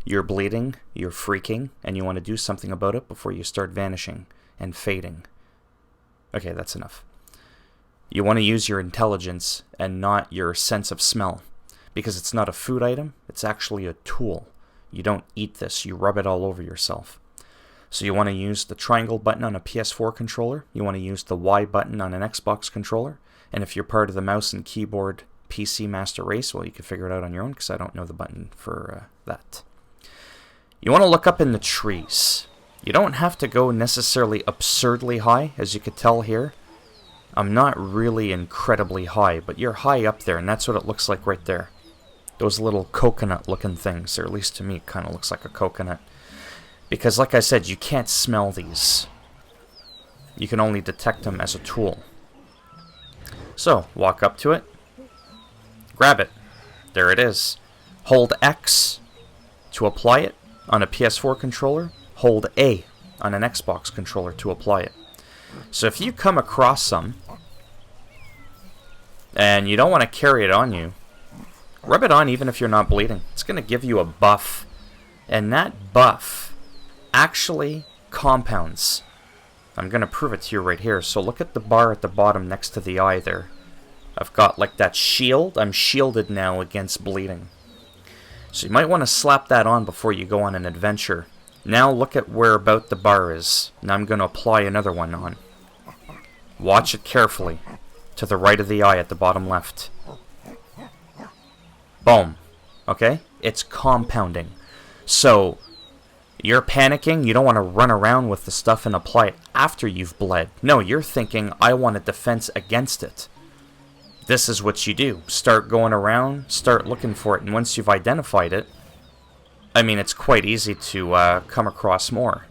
You're bleeding, you're freaking, and you want to do something about it before you start vanishing and fading. Okay, that's enough. You want to use your intelligence and not your sense of smell, because it's not a food item, it's actually a tool. You don't eat this, you rub it all over yourself. So you want to use the triangle button on a PS4 controller, you want to use the Y button on an Xbox controller, and if you're part of the mouse and keyboard PC Master Race, well, you can figure it out on your own, because I don't know the button for that. You want to look up in the trees. You don't have to go necessarily absurdly high, as you could tell here. I'm not really incredibly high, but you're high up there, and that's what it looks like right there. Those little coconut-looking things, or at least to me, it kind of looks like a coconut. Because, like I said, you can't smell these. You can only detect them as a tool. So, walk up to it. Grab it. There it is. Hold X to apply it on a PS4 controller. Hold A on an Xbox controller to apply it. So if you come across some, and you don't want to carry it on you, rub it on even if you're not bleeding. It's going to give you a buff. And that buff actually compounds. I'm going to prove it to you right here. So look at the bar at the bottom next to the eye there. I've got like that shield. I'm shielded now against bleeding. So you might want to slap that on before you go on an adventure. Now look at where about the bar is. Now I'm going to apply another one on. Watch it carefully. To the right of the eye at the bottom left. Boom. Okay? It's compounding. So, you're panicking. You don't want to run around with the stuff and apply it after you've bled. No, you're thinking, I want a defense against it. This is what you do. Start going around, start looking for it, and once you've identified it, I mean, it's quite easy to come across more.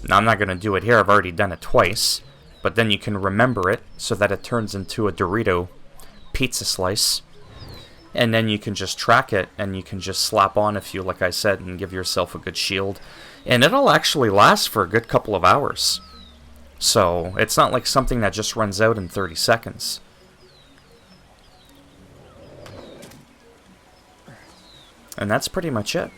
Now, I'm not going to do it here. I've already done it twice. But then you can remember it so that it turns into a Dorito pizza slice. And then you can just track it, and you can just slap on a few, like I said, and give yourself a good shield. And it'll actually last for a good couple of hours. So, it's not like something that just runs out in 30 seconds. And that's pretty much it.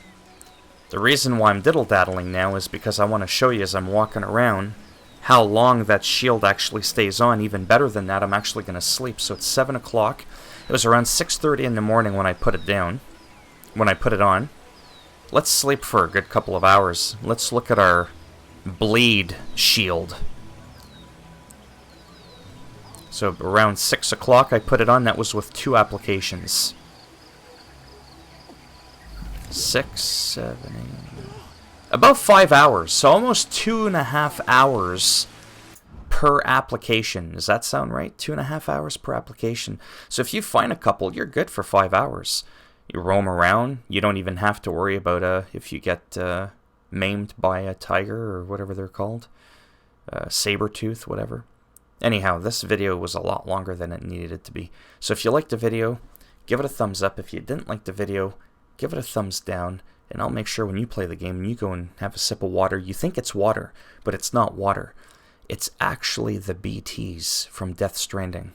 The reason why I'm diddle-daddling now is because I want to show you as I'm walking around how long that shield actually stays on. Even better than that, I'm actually going to sleep. So it's 7 o'clock. It was around 6:30 in the morning when I put it down. When I put it on. Let's sleep for a good couple of hours. Let's look at our bleed shield. So around 6 o'clock I put it on. That was with 2 applications. 6, 7, 8... About 5 hours. So almost 2.5 hours per application. Does that sound right? 2.5 hours per application. So if you find a couple, you're good for 5 hours. You roam around. You don't even have to worry about if you get maimed by a tiger or whatever they're called. Saber-tooth, whatever. Anyhow, this video was a lot longer than it needed it to be. So if you liked the video, give it a thumbs up. If you didn't like the video, give it a thumbs down. And I'll make sure when you play the game and you go and have a sip of water, you think it's water, but it's not water. It's actually the BTs from Death Stranding.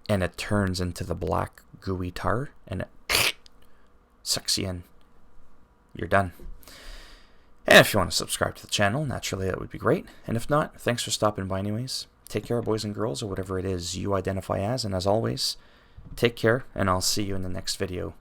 And it turns into the black gooey tar, and it sucks you in. You're done. And if you want to subscribe to the channel, naturally that would be great. And if not, thanks for stopping by anyways. Take care, boys and girls, or whatever it is you identify as. And as always, take care, and I'll see you in the next video.